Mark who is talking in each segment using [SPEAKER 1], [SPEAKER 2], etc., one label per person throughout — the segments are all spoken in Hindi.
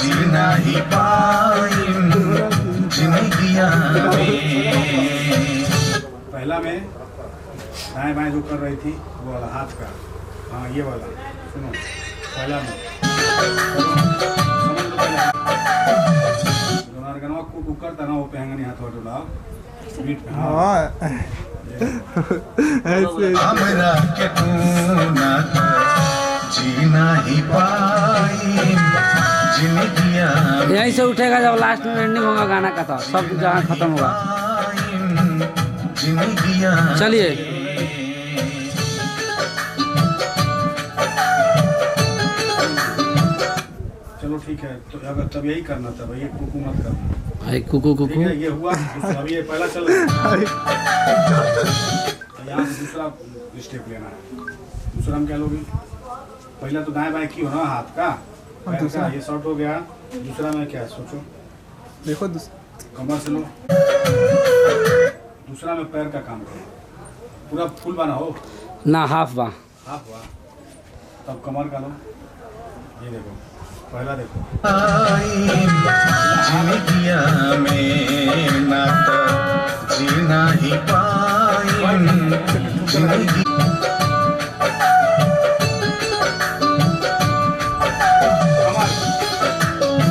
[SPEAKER 1] जीना ही पाइन जिंदगिया में।
[SPEAKER 2] पहला में दाएं बाएं जो कर रही थी वो वाला हाथ का, हाँ ये वाला सुनो। पहला में समझ लो, पहला गनवा को करता ना वो पहंगनी हाथ वाला डुलाओ बीट पे।
[SPEAKER 3] हाँ ऐसे
[SPEAKER 1] हमरा के तू ना जीना ही पाइन जिंदगिया में।
[SPEAKER 4] यहीं से उठेगा जब लास्ट में एंडिंग होगा गाना का, तो सब जहाँ खत्म होगा।
[SPEAKER 1] जिंदगिया
[SPEAKER 4] चलिए
[SPEAKER 2] चलो ठीक है, तो अगर तब यही करना था भाई, कुकू मत करना।
[SPEAKER 4] भाई कुकू
[SPEAKER 2] ठीक
[SPEAKER 4] कुकू
[SPEAKER 2] है, ये हुआ। अभी ये पहला चल रहा है, यहाँ से दूसरा स्टेप लेना है। दूसरा हम क्या लोगे, पहला तो दाएं बाएं की हो ना हाथ का, पैर का ये शॉर्ट हो गया। दूसरा में क्या है सोचो,
[SPEAKER 3] देखो
[SPEAKER 2] कमर से लो। दूसरा में पैर का काम करो, पूरा फुल बना हो
[SPEAKER 4] ना, हाफ बा।
[SPEAKER 2] हाफ हुआ, तब कमर का लो। ये देखो पहला देखो,
[SPEAKER 1] जिंदगिया में ना तो जीना ही पाइन जिंदगी।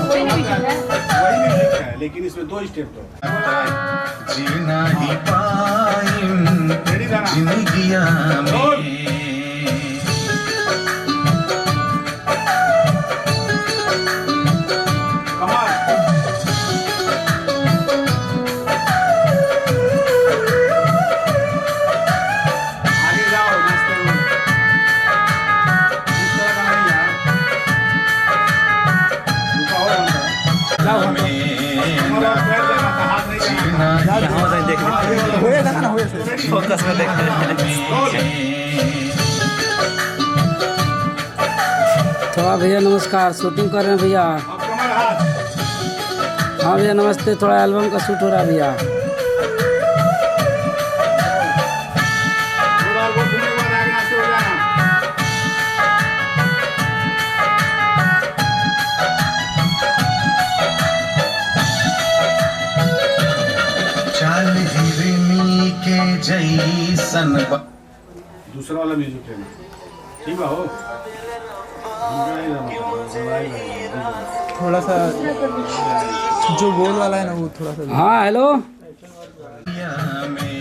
[SPEAKER 2] वही म्यूजिक है लेकिन इसमें दो स्टेप दो।
[SPEAKER 1] जीना ही पाइन
[SPEAKER 2] रेडी रहना।
[SPEAKER 1] जिंदगिया में।
[SPEAKER 2] कमर आगे जाओ, नाचते हुए। इस तरह का नहीं यार, रुका हो अंदर। कमर और पैर जाना था, हाथ नहीं जाना था।
[SPEAKER 3] होएगा ना, होए से
[SPEAKER 5] फोकस में देखना
[SPEAKER 4] थोड़ा भैया नमस्कार, शूटिंग कर रहे हैं भैया।
[SPEAKER 2] अब कमर हाथ,
[SPEAKER 4] हाँ भैया नमस्ते, थोड़ा एल्बम का शूट हो रहा है भैया।
[SPEAKER 2] दो बार वो घूमने के बाद आगे नाचते हो जाना।
[SPEAKER 1] चाल हिरनी के जैसन
[SPEAKER 2] दूसरा वाला म्यूजिक लेना, ठीक बा हो।
[SPEAKER 3] थोड़ा सा जो गोल वाला है ना वो थोड़ा सा।
[SPEAKER 4] हाँ हेलो,
[SPEAKER 1] में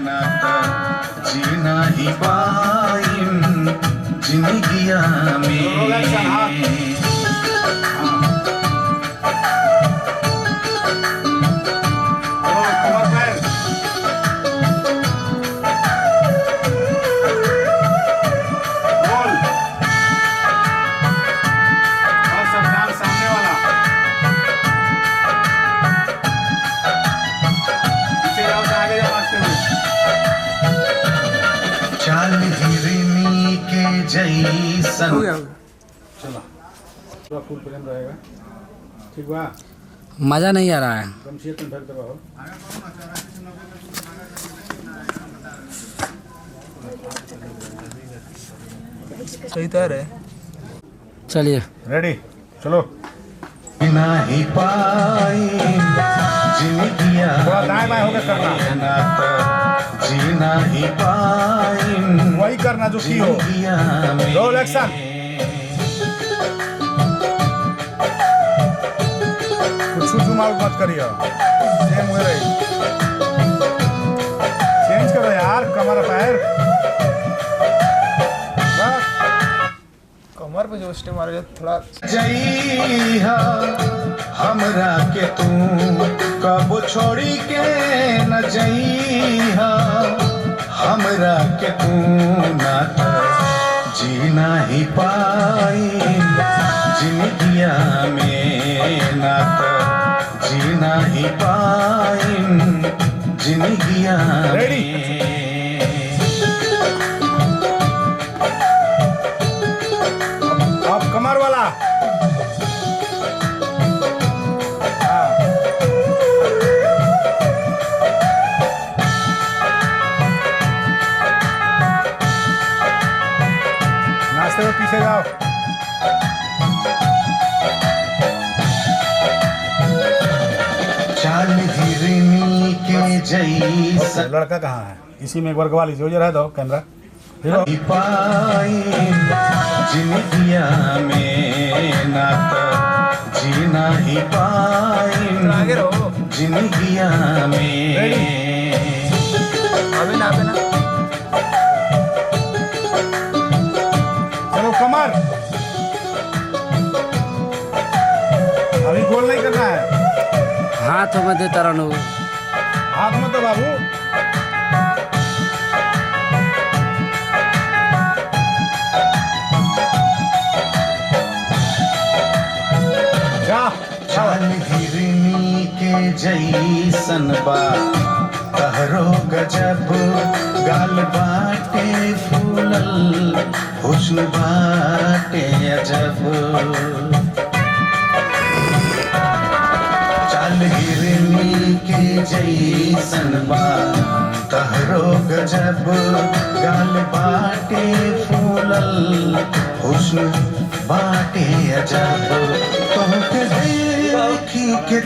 [SPEAKER 1] ना तो जीना ही पाइन जिंदगिया में।
[SPEAKER 2] कमर पैर बोल, और सब ध्यान सामने वाला। पीछे जाओ तो आगे जाओ नाचते हुए।
[SPEAKER 1] चाल हिरनी के जैसन।
[SPEAKER 3] हो गया
[SPEAKER 2] चलो पूरा फुल प्रेम रहेगा, ठीक बा।
[SPEAKER 4] मज़ा नहीं आ रहा है।
[SPEAKER 2] गमछिया तुम ढक दबा हो।
[SPEAKER 3] सही तैयार है।
[SPEAKER 4] चलिए
[SPEAKER 2] रेडी चलो।
[SPEAKER 1] जीना ही पाइन जिंदगिया
[SPEAKER 2] थोड़ा दाएं बाएं होकर करना,
[SPEAKER 1] ना तो जीना ही पाइन
[SPEAKER 2] वही करना जो की हो।
[SPEAKER 1] जिंदगिया में।
[SPEAKER 2] Roll action. कुछ झूम आउट मत करिए, सेम हुए रही। चेंज करो यार, कमर पैर। बस।
[SPEAKER 3] कमर पे जो स्टेप मारे थोड़ा
[SPEAKER 1] जइहा हमरा के तू कब छोड़ी के न जइहा। हमरा के तू ना तो जीना ही पाइन जिंदगिया में ना तो जीना ही पाइन जिंदगिया
[SPEAKER 2] रेडी। अब कमर वाला। हाँ। नाचते हुए पीछे जाओ।
[SPEAKER 1] जैसन
[SPEAKER 2] लड़का कहाँ है? इसी में एक बार गवा लीजिए, हो जा रहा है दो कैमरा हीरो।
[SPEAKER 1] पाई जिंदगिया में नाता जीना ही पाई
[SPEAKER 3] आगे रहो
[SPEAKER 1] जिंदगिया में
[SPEAKER 3] अभी ना
[SPEAKER 2] चलो कमर, अभी गोल नहीं करना है,
[SPEAKER 4] हाथ में देता रहना।
[SPEAKER 2] हाथ में तो बाबू।
[SPEAKER 1] चाल हिरनी के जैसन बा तहरो गजब गाल बाटे फूलल हुस्न बाटे अजब चाल हिरनी के जैसन बा तहरो गजब गाल बाटे फूलल हुस्न बाटे अजब तुमके देखी के